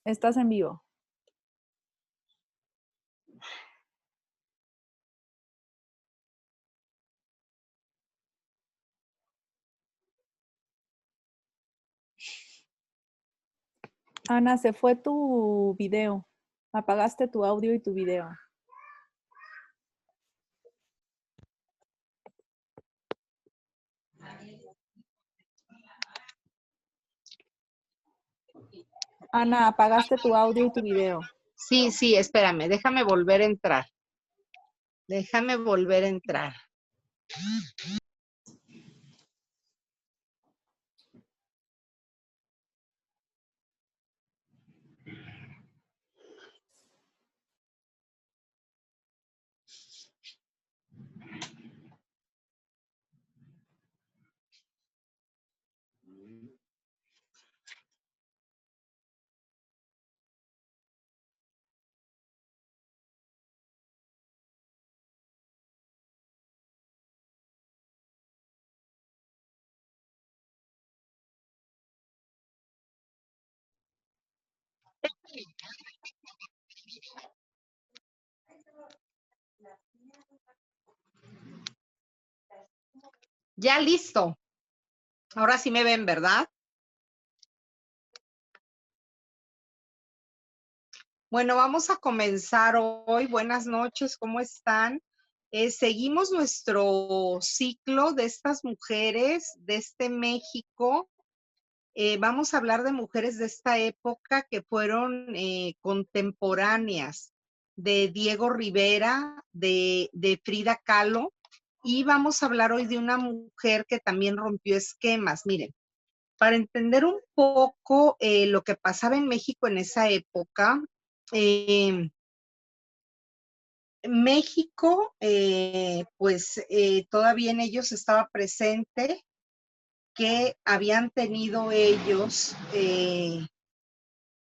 Estás en vivo. Ana, se fue tu video. Apagaste tu audio y tu video. Ana, apagaste tu audio y tu video. Sí, sí, espérame, déjame volver a entrar. Déjame volver a entrar. Ya listo. Ahora sí me ven, ¿verdad? Bueno, vamos a comenzar hoy. Buenas noches, ¿cómo están? Seguimos nuestro ciclo de estas mujeres de este México. Vamos a hablar de mujeres de esta época que fueron contemporáneas de Diego Rivera, de Frida Kahlo, y vamos a hablar hoy de una mujer que también rompió esquemas. Miren, para entender un poco lo que pasaba en México en esa época, México, todavía en ellos estaba presente que habían tenido ellos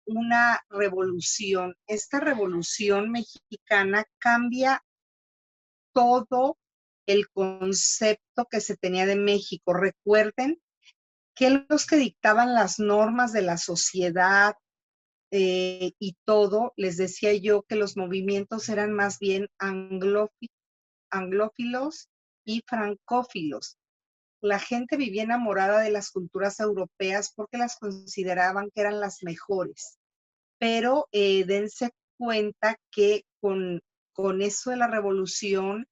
una revolución. Esta revolución mexicana cambia todo el concepto que se tenía de México. Recuerden que los que dictaban las normas de la sociedad y todo, les decía yo que los movimientos eran más bien anglófilos y francófilos. La gente vivía enamorada de las culturas europeas porque las consideraban que eran las mejores. Pero dense cuenta que con eso de la revolución,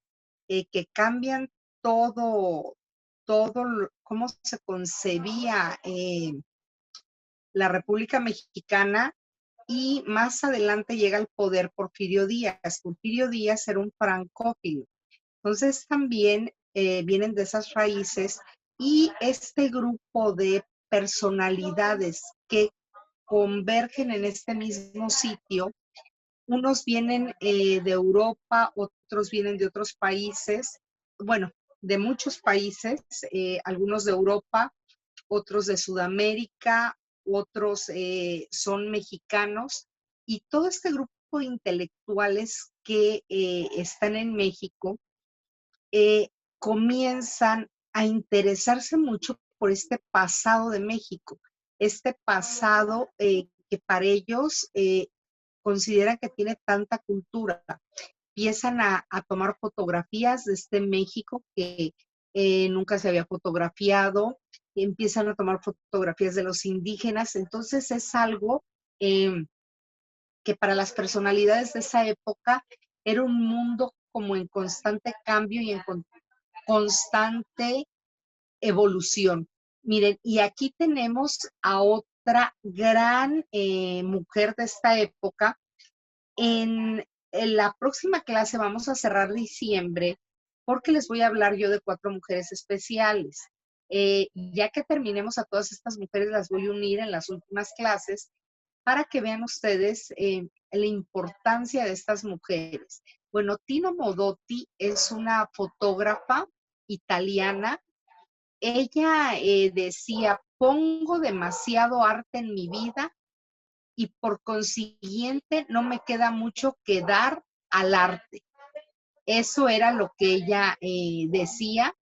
que cambian todo, cómo se concebía la República Mexicana, y más adelante llega al poder Porfirio Díaz. Porfirio Díaz era un francófilo. Entonces también vienen de esas raíces, y este grupo de personalidades que convergen en este mismo sitio, unos vienen de Europa, otros vienen de otros países, bueno, de muchos países, algunos de Europa, otros de Sudamérica, otros son mexicanos, y todo este grupo de intelectuales que están en México eh, comienzan a interesarse mucho por este pasado de México, este pasado que para ellos consideran que tiene tanta cultura. Empiezan a tomar fotografías de este México que nunca se había fotografiado, empiezan a tomar fotografías de los indígenas. Entonces es algo que para las personalidades de esa época era un mundo como en constante cambio y en constante evolución. Miren, y aquí tenemos a otra gran mujer de esta época. En la próxima clase vamos a cerrar diciembre porque les voy a hablar yo de 4 mujeres especiales. Ya que terminemos a todas estas mujeres, las voy a unir en las últimas clases para que vean ustedes la importancia de estas mujeres. Bueno, Tino Modotti es una fotógrafa italiana. Ella decía: pongo demasiado arte en mi vida y por consiguiente no me queda mucho que dar al arte. Eso era lo que ella decía.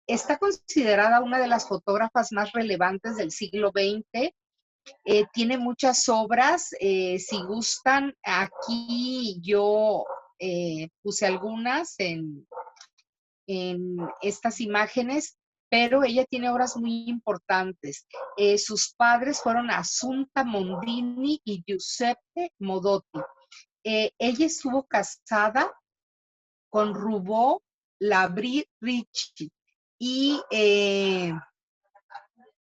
Está considerada una de las fotógrafas más relevantes del siglo XX. Tiene muchas obras, si gustan, aquí yo puse algunas en estas imágenes, pero ella tiene obras muy importantes. Sus padres fueron Assunta Mondini y Giuseppe Modotti. Ella estuvo casada con Rubò Labri Ricci y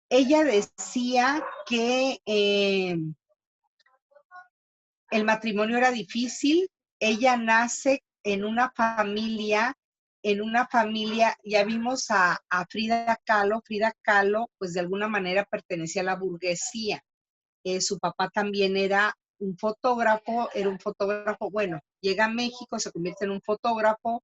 ella decía que el matrimonio era difícil. Ella nace en una familia, ya vimos a Frida Kahlo, pues de alguna manera pertenecía a la burguesía. Su papá también era un fotógrafo, bueno, llega a México, se convierte en un fotógrafo,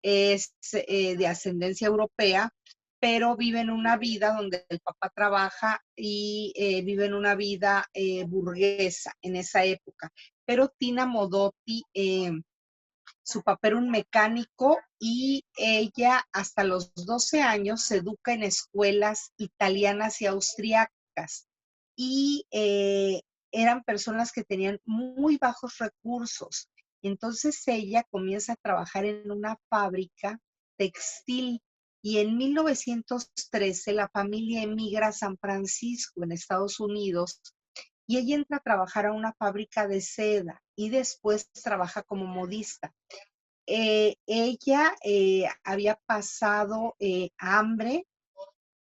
es de ascendencia europea, pero vive en una vida donde el papá trabaja y vive en una vida burguesa en esa época. Pero Tina Modotti, su papá era un mecánico y ella hasta los 12 años se educa en escuelas italianas y austriacas. Y eran personas que tenían muy bajos recursos. Entonces ella comienza a trabajar en una fábrica textil y en 1913 la familia emigra a San Francisco, en Estados Unidos, y ella entra a trabajar a una fábrica de seda y después trabaja como modista. Ella había pasado hambre.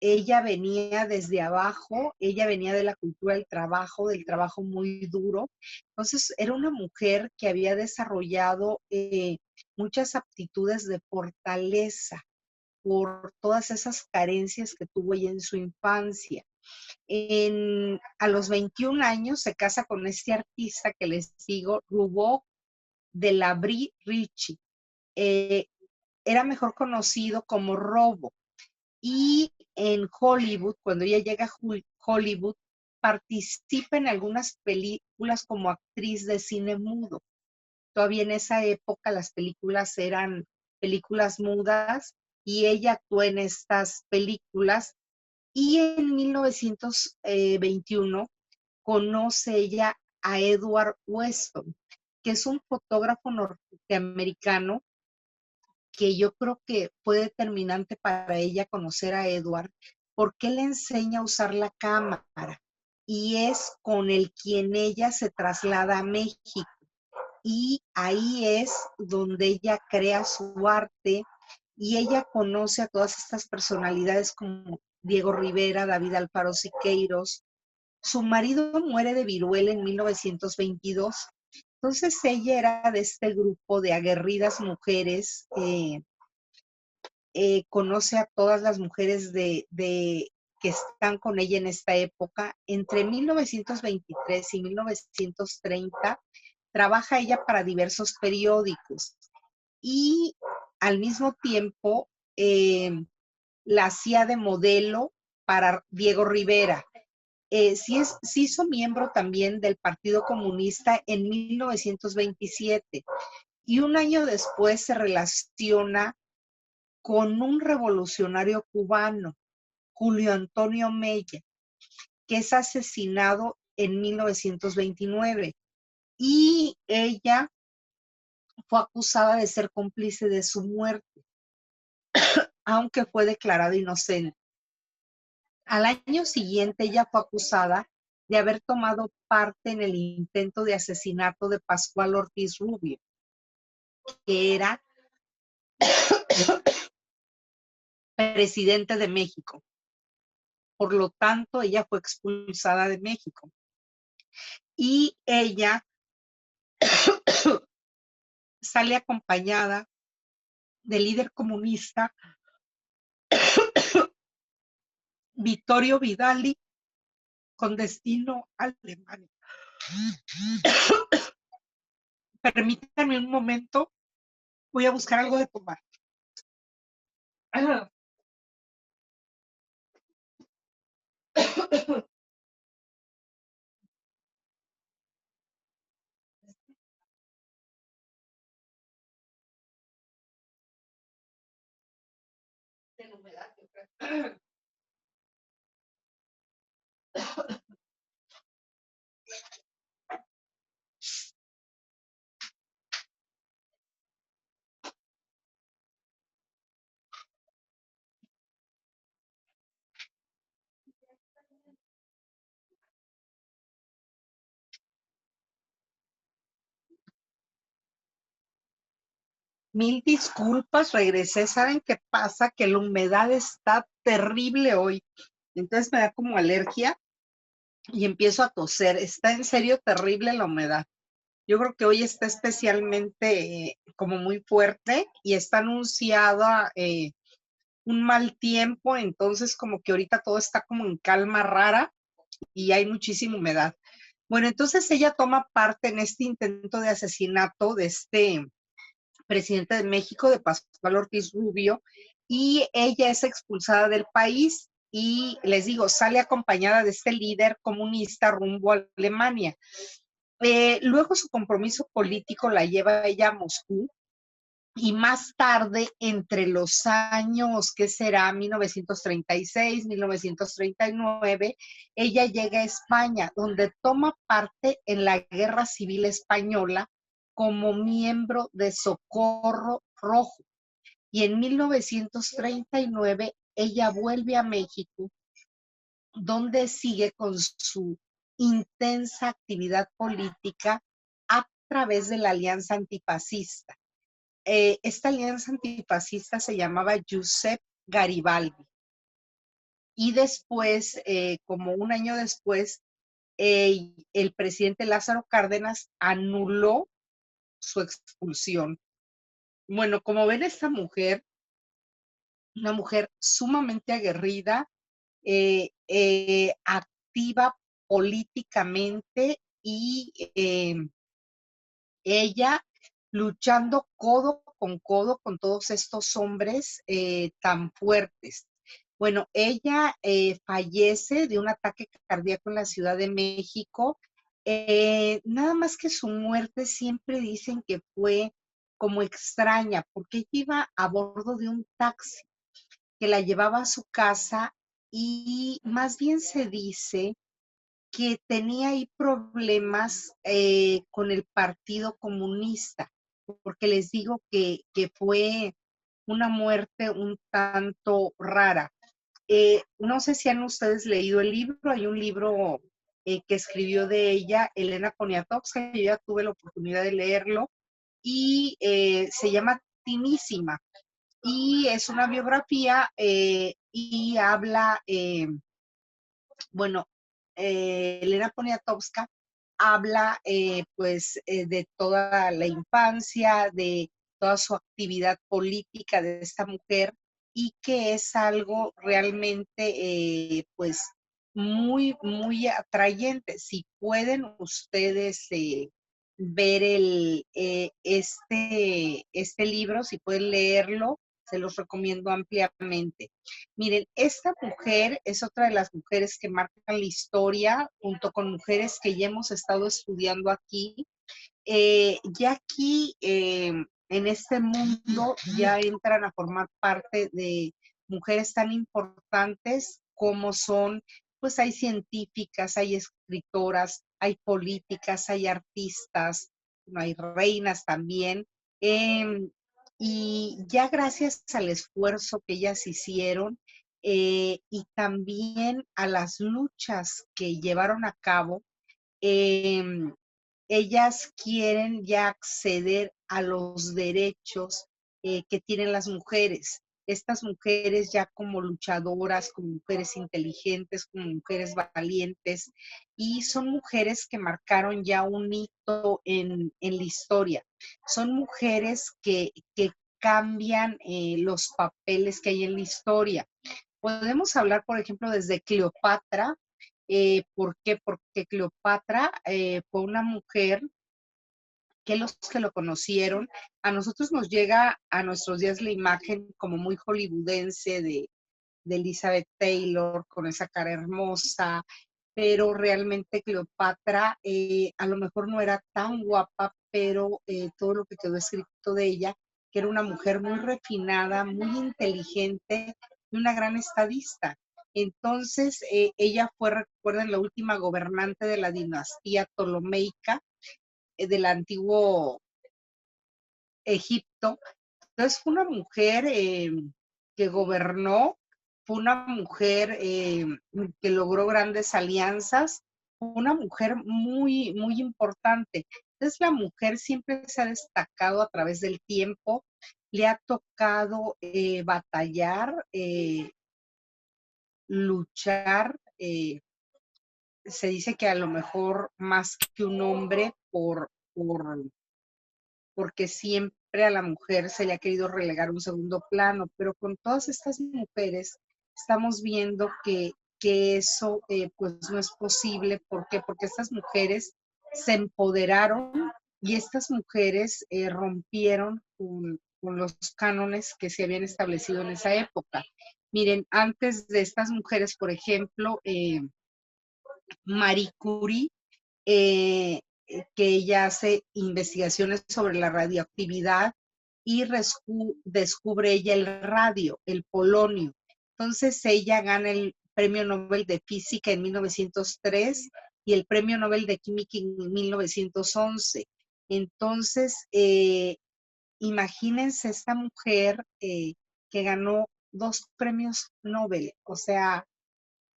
Ella venía desde abajo, ella venía de la cultura del trabajo muy duro. Entonces, era una mujer que había desarrollado muchas aptitudes de fortaleza por todas esas carencias que tuvo ella en su infancia. A los 21 años se casa con este artista que les digo, Rubò de Labri Ricci. Eh, Era mejor conocido como Robo. Y en Hollywood, cuando ella llega a Hollywood, participa en algunas películas como actriz de cine mudo. Todavía en esa época las películas eran películas mudas y ella actuó en estas películas. Y en 1921 conoce ella a Edward Weston, que es un fotógrafo norteamericano que yo creo que fue determinante para ella conocer a Edward, porque le enseña a usar la cámara y es con el quien ella se traslada a México. Y ahí es donde ella crea su arte y ella conoce a todas estas personalidades como Diego Rivera, David Alfaro Siqueiros. Su marido muere de viruela en 1922. Entonces ella era de este grupo de aguerridas mujeres, conoce a todas las mujeres que están con ella en esta época. Entre 1923 y 1930 trabaja ella para diversos periódicos y al mismo tiempo la hacía de modelo para Diego Rivera. Se hizo miembro también del Partido Comunista en 1927 y un año después se relaciona con un revolucionario cubano, Julio Antonio Mella, que es asesinado en 1929 y ella fue acusada de ser cómplice de su muerte, aunque fue declarada inocente. Al año siguiente ella fue acusada de haber tomado parte en el intento de asesinato de Pascual Ortiz Rubio, que era presidente de México. Por lo tanto, ella fue expulsada de México. Y ella sale acompañada del líder comunista Vittorio Vidali con destino a Alemania. Permítanme un momento, voy a buscar algo de tomar. Mil disculpas, regresé. ¿Saben qué pasa? Que la humedad está terrible hoy. Entonces me da como alergia y empiezo a toser. Está en serio terrible la humedad. Yo creo que hoy está especialmente como muy fuerte y está anunciada un mal tiempo, entonces como que ahorita todo está como en calma rara y hay muchísima humedad. Bueno, entonces ella toma parte en este intento de asesinato de este presidente de México, de Pascual Ortiz Rubio, y ella es expulsada del país y les digo, sale acompañada de este líder comunista rumbo a Alemania. Luego su compromiso político la lleva ella a Moscú y más tarde, entre los años, ¿qué será? 1936, 1939, ella llega a España, donde toma parte en la Guerra Civil Española como miembro de Socorro Rojo. Y en 1939 ella vuelve a México, donde sigue con su intensa actividad política a través de la Alianza Antifascista. Esta alianza antifascista se llamaba Giuseppe Garibaldi. Y después, como un año después, el presidente Lázaro Cárdenas anuló su expulsión. Bueno, como ven, esta mujer, una mujer sumamente aguerrida, activa políticamente y ella luchando codo con todos estos hombres tan fuertes. Bueno, ella fallece de un ataque cardíaco en la Ciudad de México. Nada más que su muerte siempre dicen que fue como extraña, porque ella iba a bordo de un taxi que la llevaba a su casa y más bien se dice que tenía ahí problemas con el Partido Comunista, porque les digo que fue una muerte un tanto rara. No sé si han ustedes leído el libro, hay un libro que escribió de ella Elena Poniatowska, yo ya tuve la oportunidad de leerlo, y se llama Timísima, y es una biografía y habla, bueno, Elena Poniatowska habla de toda la infancia, de toda su actividad política de esta mujer y que es algo realmente pues muy atrayente. Si pueden ustedes ver este libro, si pueden leerlo, se los recomiendo ampliamente. Miren, esta mujer es otra de las mujeres que marcan la historia, junto con mujeres que ya hemos estado estudiando aquí. Ya aquí, en este mundo, ya entran a formar parte de mujeres tan importantes como son, pues hay científicas, hay escritoras, hay políticas, hay artistas, hay reinas también. Em, y ya gracias al esfuerzo que ellas hicieron y también a las luchas que llevaron a cabo, em, ellas quieren ya acceder a los derechos que tienen las mujeres. Estas mujeres ya como luchadoras, como mujeres inteligentes, como mujeres valientes, y son mujeres que marcaron ya un hito en la historia. Son mujeres que cambian los papeles que hay en la historia. Podemos hablar, por ejemplo, desde Cleopatra. ¿Por qué? Porque Cleopatra fue una mujer que los que lo conocieron, a nosotros nos llega a nuestros días la imagen como muy hollywoodense de Elizabeth Taylor con esa cara hermosa, pero realmente Cleopatra a lo mejor no era tan guapa, pero todo lo que quedó escrito de ella, que era una mujer muy refinada, muy inteligente y una gran estadista. Entonces, ella fue, recuerden, la última gobernante de la dinastía ptolomeica del antiguo Egipto. Entonces, fue una mujer que gobernó, fue una mujer que logró grandes alianzas, fue una mujer muy importante. Entonces, la mujer siempre se ha destacado a través del tiempo. le ha tocado batallar, luchar, se dice que a lo mejor más que un hombre porque siempre a la mujer se le ha querido relegar un segundo plano, pero con todas estas mujeres estamos viendo que eso pues no es posible. ¿Por qué? Porque estas mujeres se empoderaron y estas mujeres rompieron con los cánones que se habían establecido en esa época. Miren, antes de estas mujeres, por ejemplo, Marie Curie, eh, que ella hace investigaciones sobre la radioactividad y descubre ella el radio, el polonio. Entonces ella gana el Premio Nobel de Física en 1903 y el Premio Nobel de Química en 1911. Entonces, imagínense esta mujer que ganó 2 premios Nobel, o sea,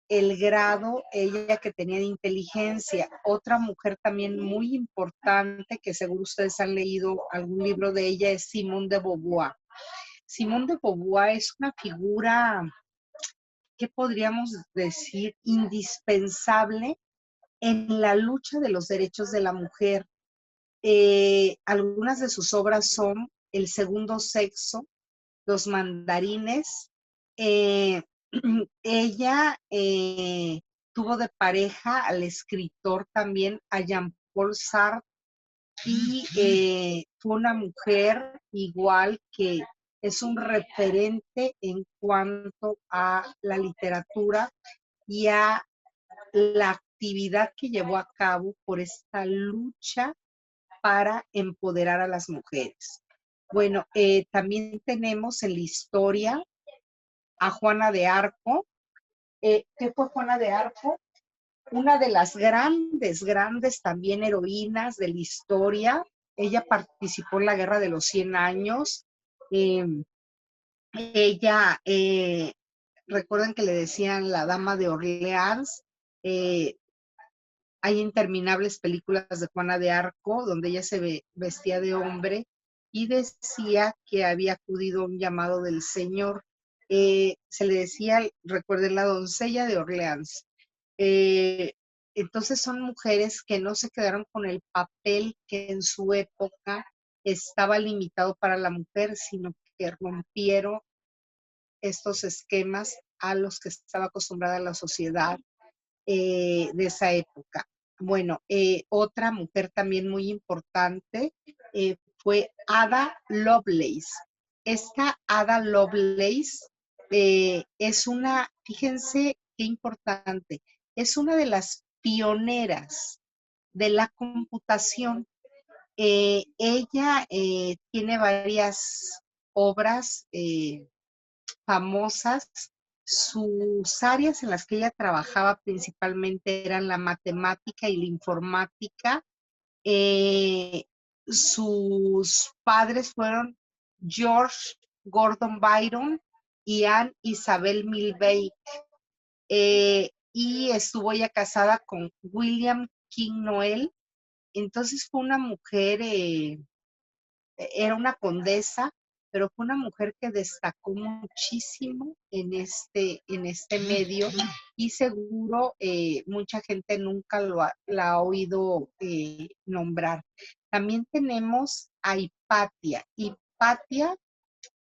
el grado ella que tenía de inteligencia. Otra mujer también muy importante, que seguro ustedes han leído algún libro de ella, es Simone de Beauvoir. Simone de Beauvoir es una figura, ¿qué podríamos decir? Indispensable en la lucha de los derechos de la mujer. Algunas de sus obras son El segundo sexo, Los mandarines. Eh, ella tuvo de pareja al escritor también, a Jean-Paul Sartre, y fue una mujer igual que es un referente en cuanto a la literatura y a la actividad que llevó a cabo por esta lucha para empoderar a las mujeres. Bueno, también tenemos en la historia a Juana de Arco. ¿Qué fue Juana de Arco? Una de las grandes también heroínas de la historia. Ella participó en la Guerra de los 100 Años. Eh, ella, recuerden que le decían la Dama de Orleans. Eh, Hay interminables películas de Juana de Arco donde ella se vestía de hombre y decía que había acudido a un llamado del Señor. Se le decía, recuerden, la doncella de Orleans. Eh, entonces son mujeres que no se quedaron con el papel que en su época estaba limitado para la mujer, sino que rompieron estos esquemas a los que estaba acostumbrada la sociedad de esa época. Bueno, otra mujer también muy importante fue Ada Lovelace. Esta Ada Lovelace es una, fíjense qué importante, es una de las pioneras de la computación. Ella tiene varias obras famosas. Sus áreas en las que ella trabajaba principalmente eran la matemática y la informática. Eh, Sus padres fueron George Gordon Byron y Anne Isabel Milbank. Y estuvo ella casada con William King Noel. Entonces fue una mujer, era una condesa, pero fue una mujer que destacó muchísimo en este medio y seguro mucha gente nunca la ha oído nombrar. También tenemos a Hipatia. Hipatia,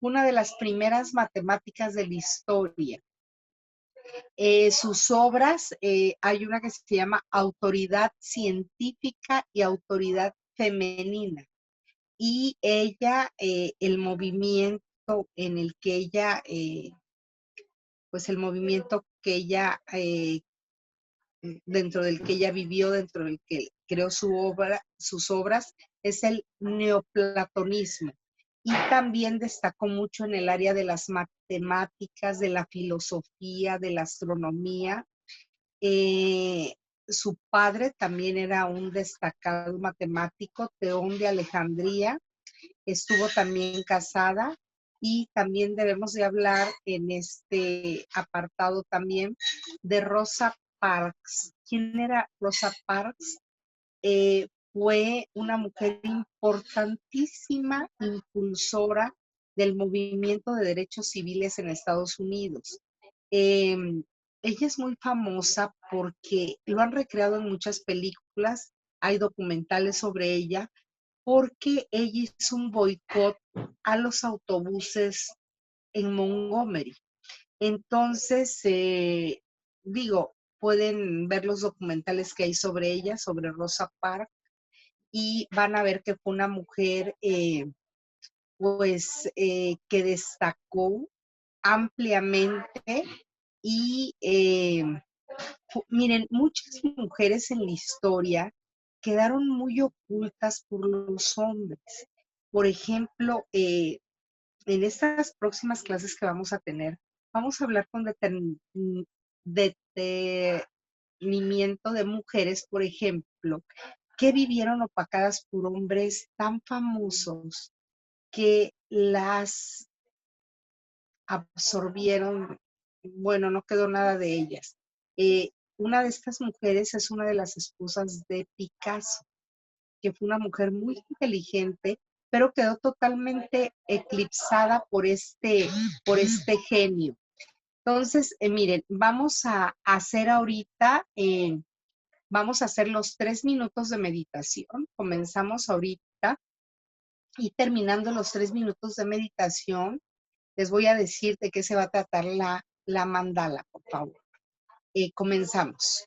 una de las primeras matemáticas de la historia. Sus obras, hay una que se llama Autoridad Científica y Autoridad Femenina. Y ella, el movimiento en el que ella, pues el movimiento que ella, dentro del que ella vivió, dentro del que creó sus obras, es el neoplatonismo. Y también destacó mucho en el área de las matemáticas, de la filosofía, de la astronomía. Eh, Su padre también era un destacado matemático, Teón de Alejandría. Estuvo también casada y también debemos de hablar en este apartado también de Rosa Parks. ¿Quién era Rosa Parks? Fue una mujer importantísima, impulsora del movimiento de derechos civiles en Estados Unidos. Ella es muy famosa porque lo han recreado en muchas películas, hay documentales sobre ella, porque ella hizo un boicot a los autobuses en Montgomery. Entonces, digo, pueden ver los documentales que hay sobre ella, sobre Rosa Parks, y van a ver que fue una mujer, que destacó ampliamente y miren, muchas mujeres en la historia quedaron muy ocultas por los hombres. Por ejemplo, en estas próximas clases que vamos a tener, vamos a hablar con detenimiento de mujeres, por ejemplo, que vivieron opacadas por hombres tan famosos que las absorbieron, bueno, no quedó nada de ellas. Una de estas mujeres es una de las esposas de Picasso, que fue una mujer muy inteligente, pero quedó totalmente eclipsada por este genio. Entonces, miren, vamos a hacer ahorita, vamos a hacer los 3 minutos de meditación. Comenzamos ahorita y terminando los 3 minutos de meditación, les voy a decir de qué se va a tratar la mandala, por favor. Comenzamos.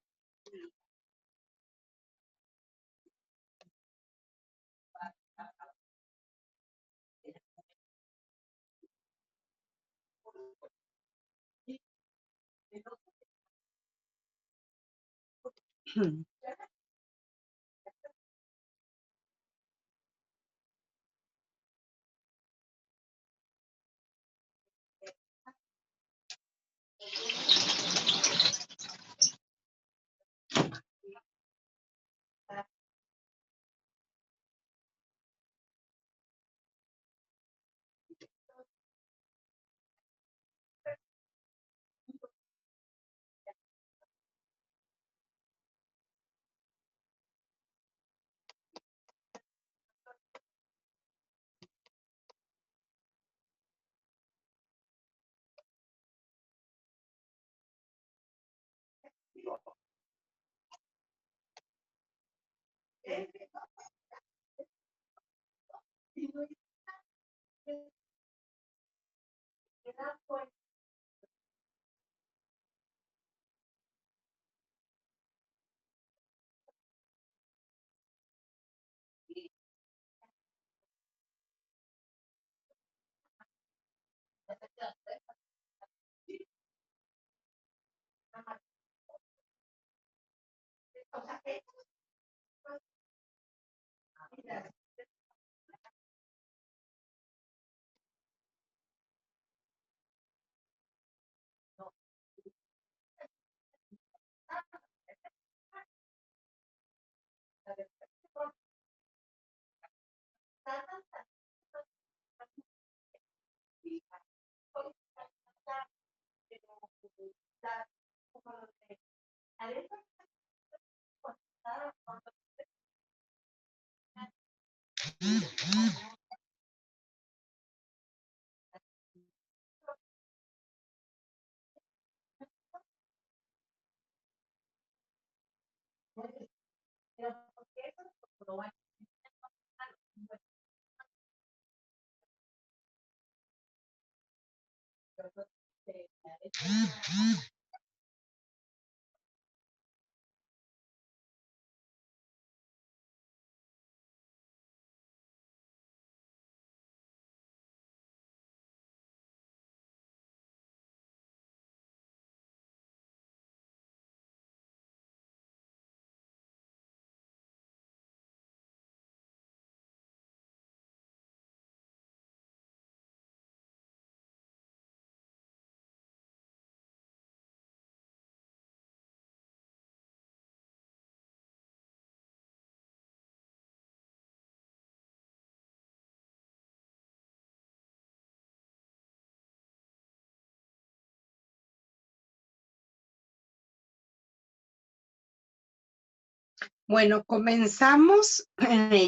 Bueno, comenzamos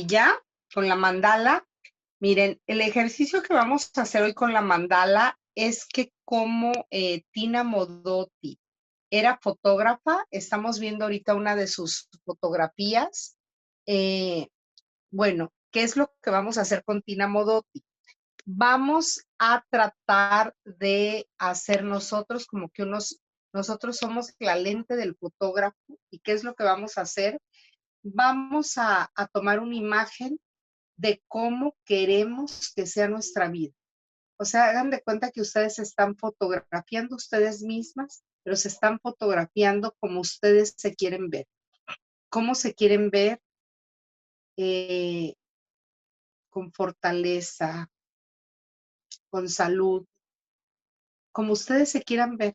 ya con la mandala. Miren, el ejercicio que vamos a hacer hoy con la mandala es que como Tina Modotti era fotógrafa, estamos viendo ahorita una de sus fotografías. Bueno, ¿qué es lo que vamos a hacer con Tina Modotti? Vamos a tratar de hacer nosotros como que nosotros somos la lente del fotógrafo. ¿Y qué es lo que vamos a hacer? Vamos a tomar una imagen de cómo queremos que sea nuestra vida. O sea, hagan de cuenta que ustedes se están fotografiando ustedes mismas, pero se están fotografiando como ustedes se quieren ver. ¿Cómo se quieren ver? Con fortaleza, con salud, como ustedes se quieran ver.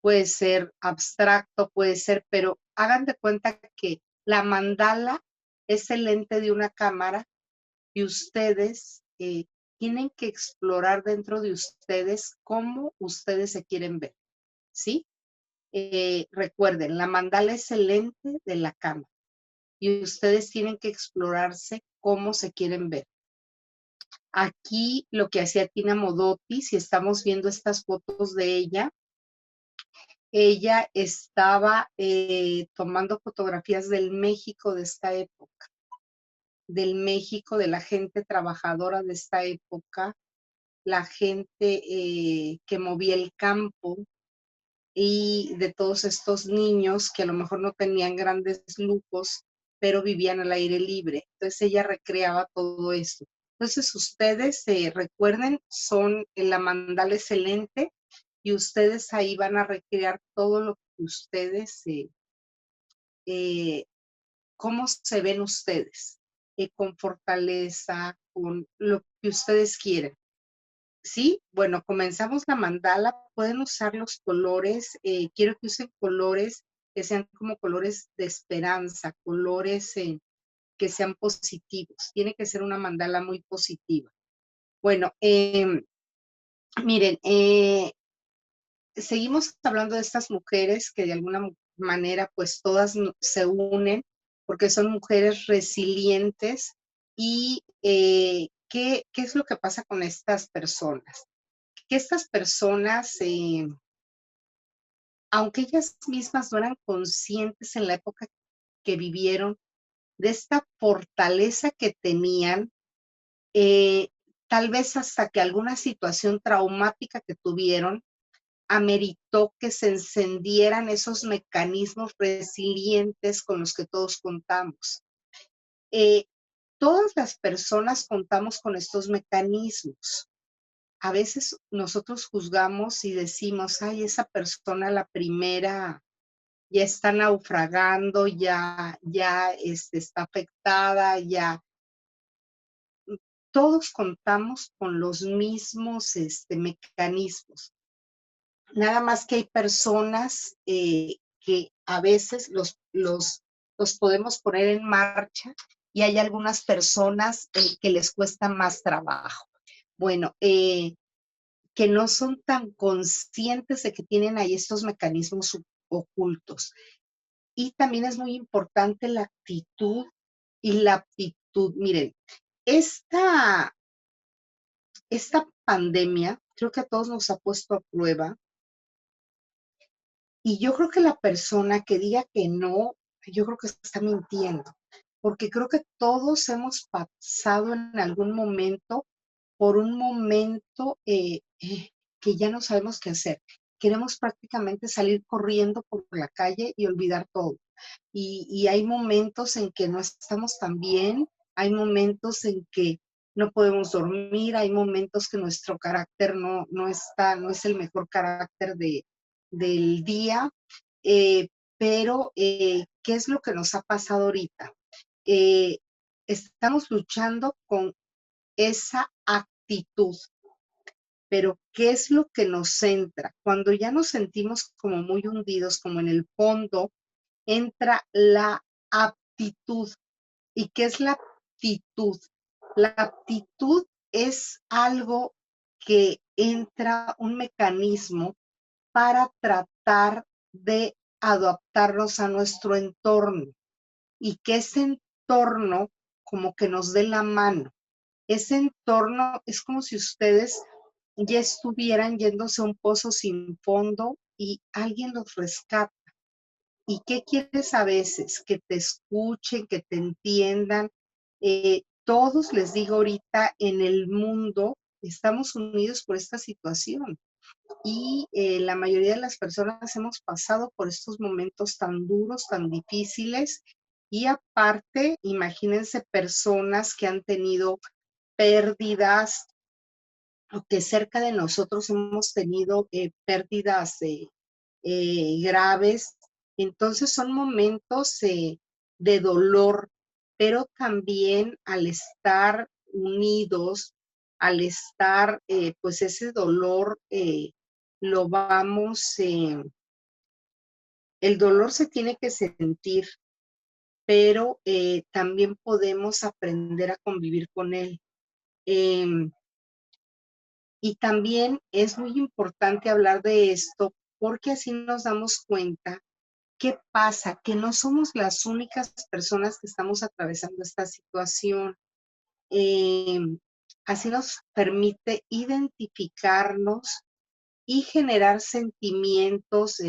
Puede ser abstracto, puede ser, pero hagan de cuenta que la mandala es el lente de una cámara y ustedes tienen que explorar dentro de ustedes cómo ustedes se quieren ver, ¿sí? Recuerden, la mandala es el lente de la cámara y ustedes tienen que explorarse cómo se quieren ver. Aquí lo que hacía Tina Modotti, si estamos viendo estas fotos de ella estaba tomando fotografías del México de esta época, del México de la gente trabajadora de esta época, la gente que movía el campo y de todos estos niños que a lo mejor no tenían grandes lujos, pero vivían al aire libre. Entonces ella recreaba todo esto. Entonces ustedes recuerden, son la mandala excelente y ustedes ahí van a recrear todo lo que ustedes, cómo se ven ustedes, con fortaleza, con lo que ustedes quieren. Sí, bueno, comenzamos la mandala, pueden usar los colores, quiero que usen colores que sean como colores de esperanza, colores que sean positivos, tiene que ser una mandala muy positiva. Bueno, miren, seguimos hablando de estas mujeres que de alguna manera pues todas se unen porque son mujeres resilientes y ¿qué es lo que pasa con estas personas? Que estas personas, aunque ellas mismas no eran conscientes en la época que vivieron de esta fortaleza que tenían, tal vez hasta que alguna situación traumática que tuvieron ameritó que se encendieran esos mecanismos resilientes con los que todos contamos. Todas las personas contamos con estos mecanismos. A veces nosotros juzgamos y decimos, ay, esa persona la primera ya está naufragando, ya está afectada, ya. Todos contamos con los mismos mecanismos. Nada más que hay personas que a veces los podemos poner en marcha y hay algunas personas que les cuesta más trabajo. Bueno, que no son tan conscientes de que tienen ahí estos mecanismos ocultos. Y también es muy importante la actitud y la aptitud. Miren, esta pandemia creo que a todos nos ha puesto a prueba y yo creo que la persona que diga que no, yo creo que está mintiendo, porque creo que todos hemos pasado en algún momento por un momento que ya no sabemos qué hacer. Queremos prácticamente salir corriendo por la calle y olvidar todo. Y hay momentos en que no estamos tan bien, hay momentos en que no podemos dormir, hay momentos que nuestro carácter no es el mejor carácter del día, pero ¿qué es lo que nos ha pasado ahorita? Estamos luchando con esa actitud. Pero, ¿qué es lo que nos centra? Cuando ya nos sentimos como muy hundidos, como en el fondo, entra la aptitud. ¿Y qué es la aptitud? La aptitud es algo que entra, un mecanismo para tratar de adaptarnos a nuestro entorno y que ese entorno como que nos dé la mano. ese entorno es como si ustedes ya estuvieran yéndose a un pozo sin fondo y alguien los rescata. ¿Y qué quieres a veces? Que te escuchen, que te entiendan. Todos, les digo ahorita, en el mundo estamos unidos por esta situación y la mayoría de las personas hemos pasado por estos momentos tan duros, tan difíciles y aparte, imagínense personas que han tenido pérdidas o que cerca de nosotros hemos tenido pérdidas graves. Entonces son momentos de dolor, pero también al estar unidos, al estar, pues ese dolor lo vamos, el dolor se tiene que sentir, pero también podemos aprender a convivir con él. Em, y también es muy importante hablar de esto porque así nos damos cuenta qué pasa, que no somos las únicas personas que estamos atravesando esta situación. Eh, Así nos permite identificarnos y generar sentimientos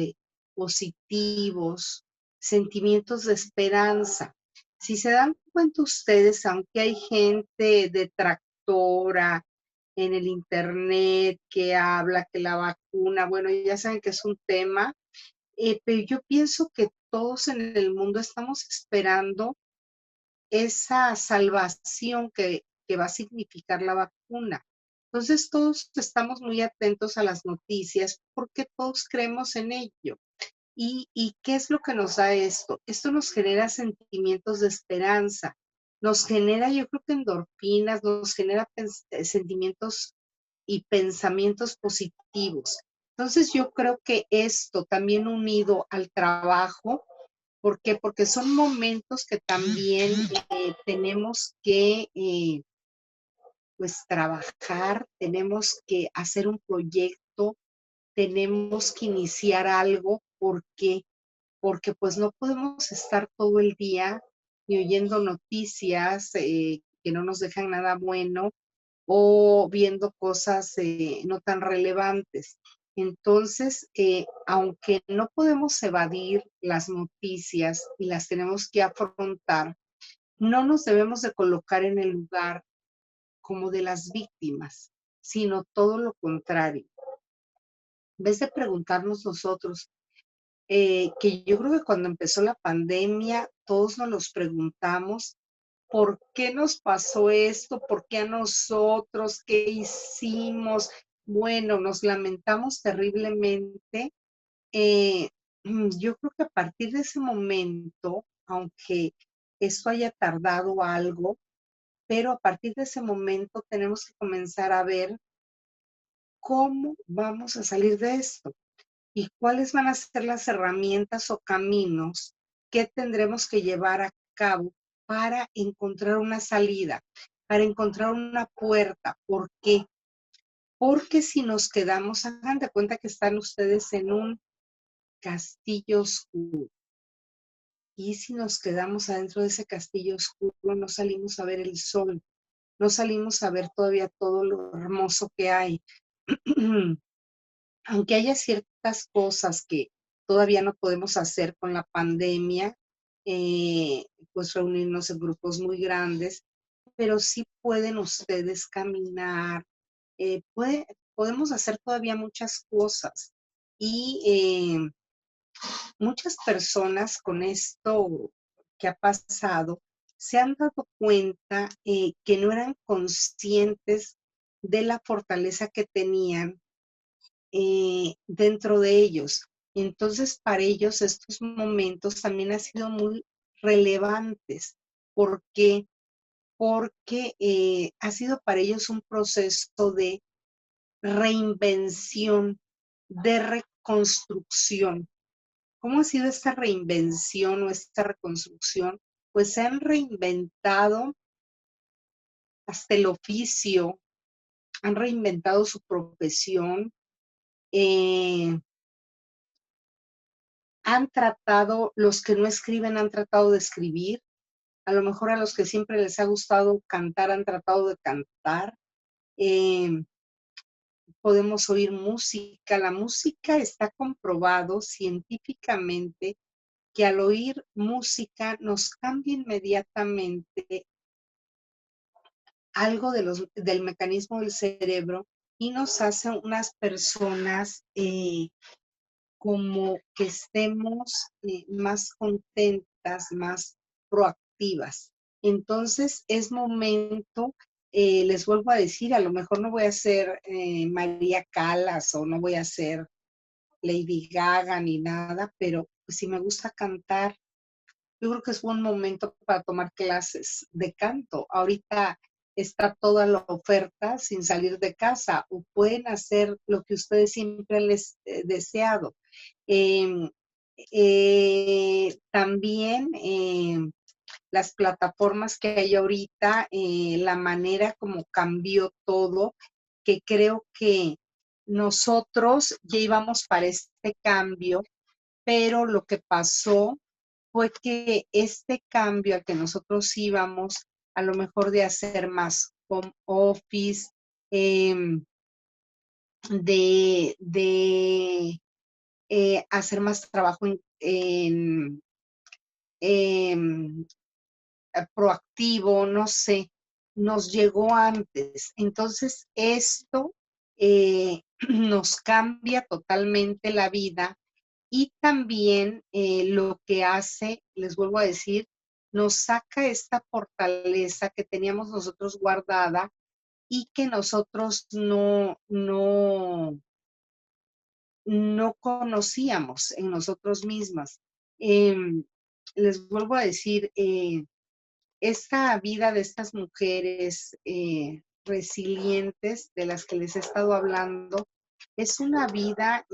positivos, sentimientos de esperanza. Si se dan cuenta ustedes, aunque hay gente detractora en el internet que habla que la vacuna, bueno, ya saben que es un tema, pero yo pienso que todos en el mundo estamos esperando esa salvación que va a significar la vacuna. Entonces todos estamos muy atentos a las noticias porque todos creemos en ello. ¿Y qué es lo que nos da esto? Esto nos genera sentimientos de esperanza, nos genera, yo creo que endorfinas, nos genera sentimientos y pensamientos positivos. Entonces yo creo que esto también unido al trabajo, ¿por qué? Porque son momentos que también tenemos que pues trabajar, tenemos que hacer un proyecto, tenemos que iniciar algo. ¿Por qué? Porque pues no podemos estar todo el día y oyendo noticias que no nos dejan nada bueno o viendo cosas no tan relevantes. Entonces, aunque no podemos evadir las noticias y las tenemos que afrontar, no nos debemos de colocar en el lugar como de las víctimas, sino todo lo contrario. En vez de preguntarnos nosotros, que yo creo que cuando empezó la pandemia, todos nos los preguntamos, ¿por qué nos pasó esto? ¿Por qué a nosotros? ¿Qué hicimos? Bueno, nos lamentamos terriblemente. Yo creo que a partir de ese momento, aunque esto haya tardado algo, pero a partir de ese momento tenemos que comenzar a ver cómo vamos a salir de esto y cuáles van a ser las herramientas o caminos que tendremos que llevar a cabo para encontrar una salida, para encontrar una puerta. ¿Por qué? Porque si nos quedamos, hagan de cuenta que están ustedes en un castillo oscuro. Y si nos quedamos adentro de ese castillo oscuro, no salimos a ver el sol, no salimos a ver todavía todo lo hermoso que hay. Aunque haya ciertas cosas que todavía no podemos hacer con la pandemia, pues reunirnos en grupos muy grandes, pero sí pueden ustedes caminar, podemos hacer todavía muchas cosas. Y muchas personas con esto que ha pasado se han dado cuenta que no eran conscientes de la fortaleza que tenían dentro de ellos. Entonces, para ellos estos momentos también han sido muy relevantes. ¿Por qué? Porque ha sido para ellos un proceso de reinvención, de reconstrucción. ¿Cómo ha sido esta reinvención o esta reconstrucción? Pues se han reinventado hasta el oficio, han reinventado su profesión, eh, han tratado, los que no escriben han tratado de escribir, a lo mejor a los que siempre les ha gustado cantar han tratado de cantar. Podemos oír música. La música está comprobado científicamente que al oír música nos cambia inmediatamente algo del mecanismo del cerebro y nos hace unas personas como que estemos más contentas, más proactivas. Entonces es momento, les vuelvo a decir, a lo mejor no voy a ser María Callas o no voy a ser Lady Gaga ni nada, pero pues, si me gusta cantar, yo creo que es buen momento para tomar clases de canto. Ahorita está toda la oferta sin salir de casa o pueden hacer lo que ustedes siempre les deseado. Eh, también las plataformas que hay ahorita, la manera como cambió todo, que creo que nosotros ya íbamos para este cambio, pero lo que pasó fue que este cambio al que nosotros íbamos, a lo mejor de hacer más home office, de hacer más trabajo en proactivo, no sé, nos llegó antes. Entonces, esto nos cambia totalmente la vida y también lo que hace, les vuelvo a decir, nos saca esta fortaleza que teníamos nosotros guardada y que nosotros no conocíamos en nosotros mismas. Les vuelvo a decir, esta vida de estas mujeres resilientes de las que les he estado hablando, es una vida,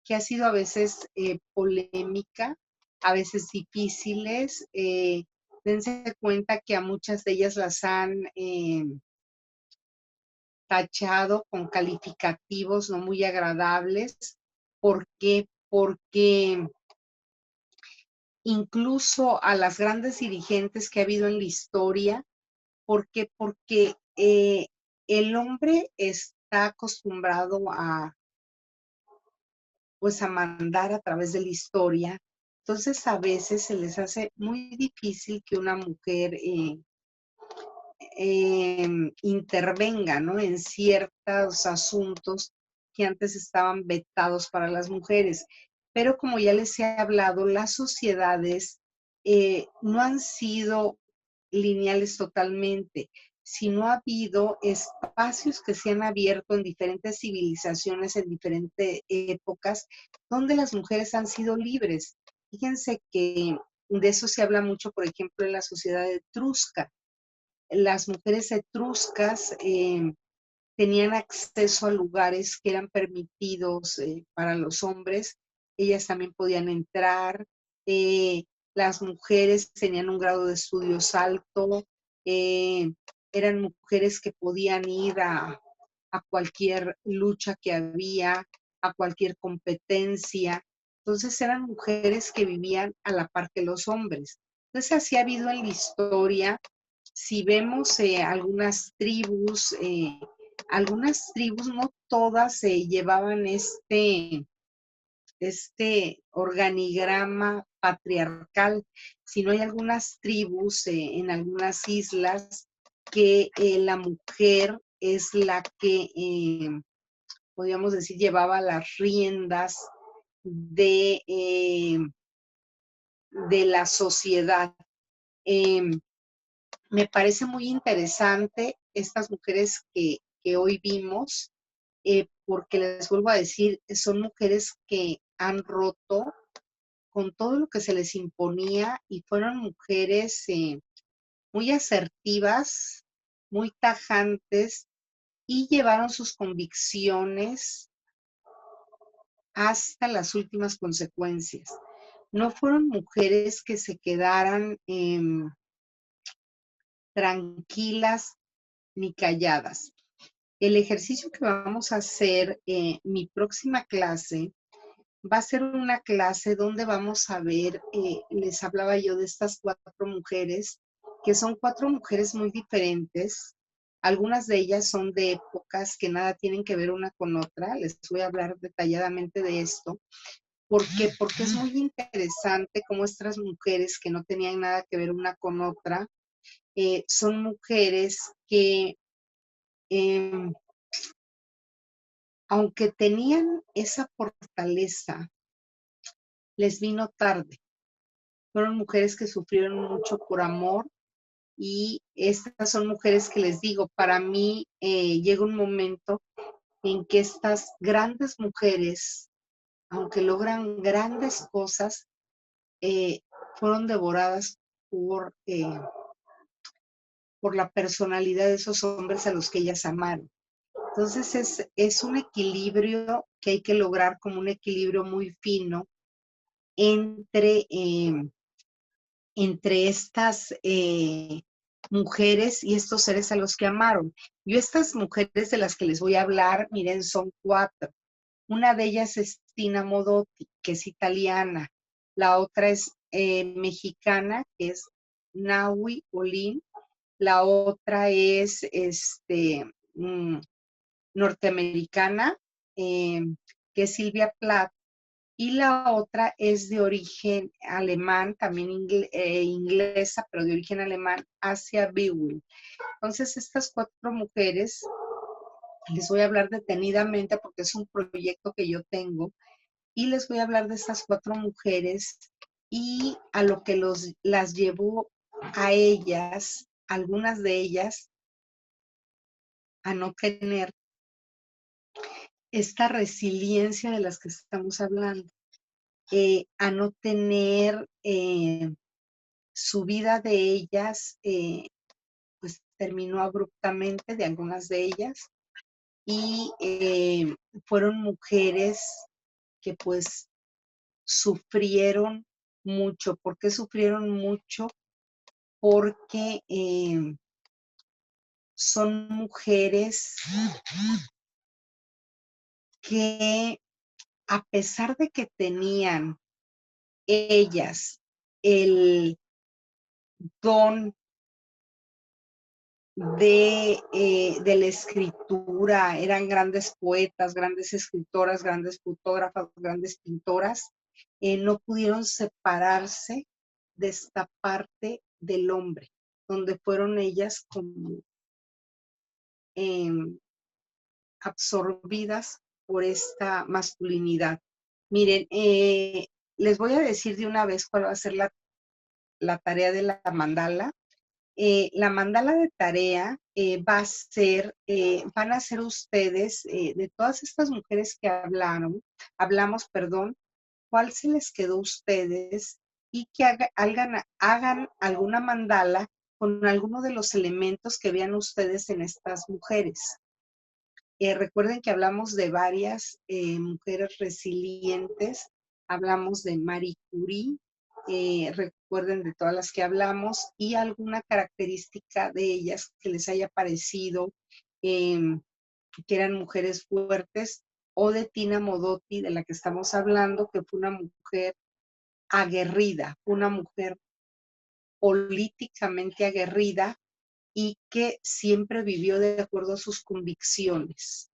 que ha sido a veces polémica, a veces difíciles. Dense cuenta que a muchas de ellas las han tachado con calificativos no muy agradables. ¿Por qué? Porque incluso a las grandes dirigentes que ha habido en la historia, ¿por qué? Porque el hombre está acostumbrado pues a mandar a través de la historia. Entonces a veces se les hace muy difícil que una mujer intervenga, ¿no? En ciertos asuntos que antes estaban vetados para las mujeres. Pero como ya les he hablado, las sociedades no han sido lineales totalmente, sino ha habido espacios que se han abierto en diferentes civilizaciones, en diferentes épocas, donde las mujeres han sido libres. Fíjense que de eso se habla mucho, por ejemplo, en la sociedad etrusca. Las mujeres etruscas tenían acceso a lugares que eran permitidos para los hombres, ellas también podían entrar, las mujeres tenían un grado de estudios alto, eh, eran mujeres que podían ir a cualquier lucha que había, a cualquier competencia. Entonces eran mujeres que vivían a la par que los hombres. Entonces así ha habido en la historia. Si vemos algunas tribus, no todas llevaban este organigrama patriarcal, sino hay algunas tribus en algunas islas que la mujer es la que, podríamos decir, llevaba las riendas de la sociedad. Me parece muy interesante estas mujeres que hoy vimos, porque les vuelvo a decir, son mujeres que han roto con todo lo que se les imponía y fueron mujeres muy asertivas, muy tajantes y llevaron sus convicciones hasta las últimas consecuencias. No fueron mujeres que se quedaran tranquilas ni calladas. El ejercicio que vamos a hacer, mi próxima clase, Va a ser una clase donde vamos a ver, les hablaba yo de estas 4 mujeres, que son 4 mujeres muy diferentes. Algunas de ellas son de épocas que nada tienen que ver una con otra. Les voy a hablar detalladamente de esto. ¿Por qué? Porque es muy interesante cómo estas mujeres que no tenían nada que ver una con otra, son mujeres que, em, aunque tenían esa fortaleza, les vino tarde. Fueron mujeres que sufrieron mucho por amor y estas son mujeres que les digo, para mí llega un momento en que estas grandes mujeres, aunque logran grandes cosas, fueron devoradas por la personalidad de esos hombres a los que ellas amaron. Entonces es un equilibrio que hay que lograr, como un equilibrio muy fino entre, entre estas mujeres y estos seres a los que amaron. Yo estas mujeres de las que les voy a hablar, miren, son 4. Una de ellas es Tina Modotti, que es italiana. La otra es mexicana, que es Nahui Olin. La otra es norteamericana, que es Silvia Plath. Y la otra es de origen alemán, también inglesa, pero de origen alemán, Asia Biwin. Entonces, estas 4 mujeres, les voy a hablar detenidamente porque es un proyecto que yo tengo, y les voy a hablar de estas 4 mujeres y a lo que las llevó a ellas, algunas de ellas, a no tener esta resiliencia de las que estamos hablando, a no tener su vida de ellas, pues terminó abruptamente, de algunas de ellas, y fueron mujeres que pues sufrieron mucho. ¿Por qué sufrieron mucho? Porque son mujeres que, a pesar de que tenían ellas el don de la escritura, eran grandes poetas, grandes escritoras, grandes fotógrafas, grandes pintoras, no pudieron separarse de esta parte del hombre, donde fueron ellas como absorbidas por esta masculinidad. Miren, les voy a decir de una vez cuál va a ser la tarea de la mandala. La mandala de tarea va a ser, van a ser ustedes, de todas estas mujeres que hablamos, perdón, cuál se les quedó a ustedes y que hagan alguna mandala con alguno de los elementos que vean ustedes en estas mujeres. Recuerden que hablamos de varias mujeres resilientes, hablamos de Marie Curie, recuerden de todas las que hablamos y alguna característica de ellas que les haya parecido que eran mujeres fuertes, o de Tina Modotti, de la que estamos hablando, que fue una mujer aguerrida, una mujer políticamente aguerrida y que siempre vivió de acuerdo a sus convicciones.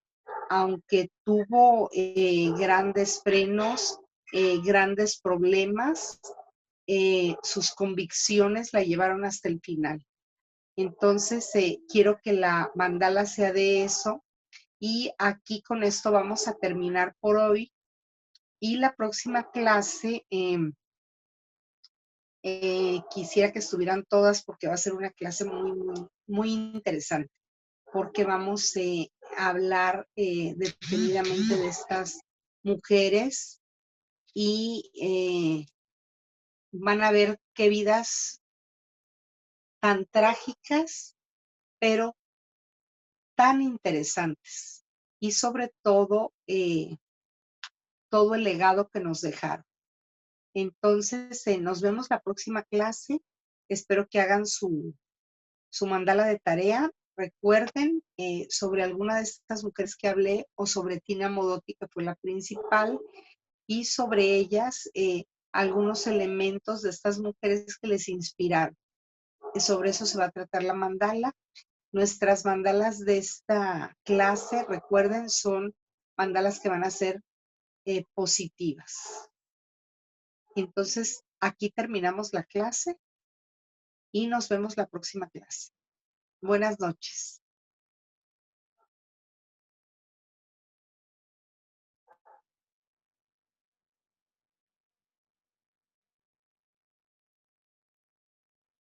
Aunque tuvo grandes frenos, grandes problemas, sus convicciones la llevaron hasta el final. Entonces, quiero que la mandala sea de eso. Y aquí con esto vamos a terminar por hoy. Y la próxima clase, quisiera que estuvieran todas porque va a ser una clase muy, muy, muy interesante. Porque vamos a hablar detenidamente de estas mujeres y van a ver qué vidas tan trágicas, pero tan interesantes. Y sobre todo, todo el legado que nos dejaron. Entonces, nos vemos la próxima clase. Espero que hagan su mandala de tarea. Recuerden sobre alguna de estas mujeres que hablé o sobre Tina Modotti, que fue la principal. y sobre ellas algunos elementos de estas mujeres que les inspiraron. Sobre eso se va a tratar la mandala. Nuestras mandalas de esta clase, recuerden, son mandalas que van a ser positivas. Entonces, aquí terminamos la clase y nos vemos la próxima clase. Buenas noches.